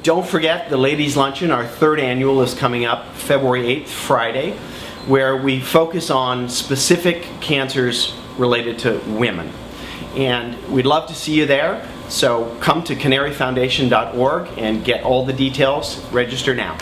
Don't forget the Ladies Luncheon, our third annual, is coming up February 8th, Friday, where we focus on specific cancers related to women. And we'd love to see you there, so come to canaryfoundation.org and get all the details. Register now.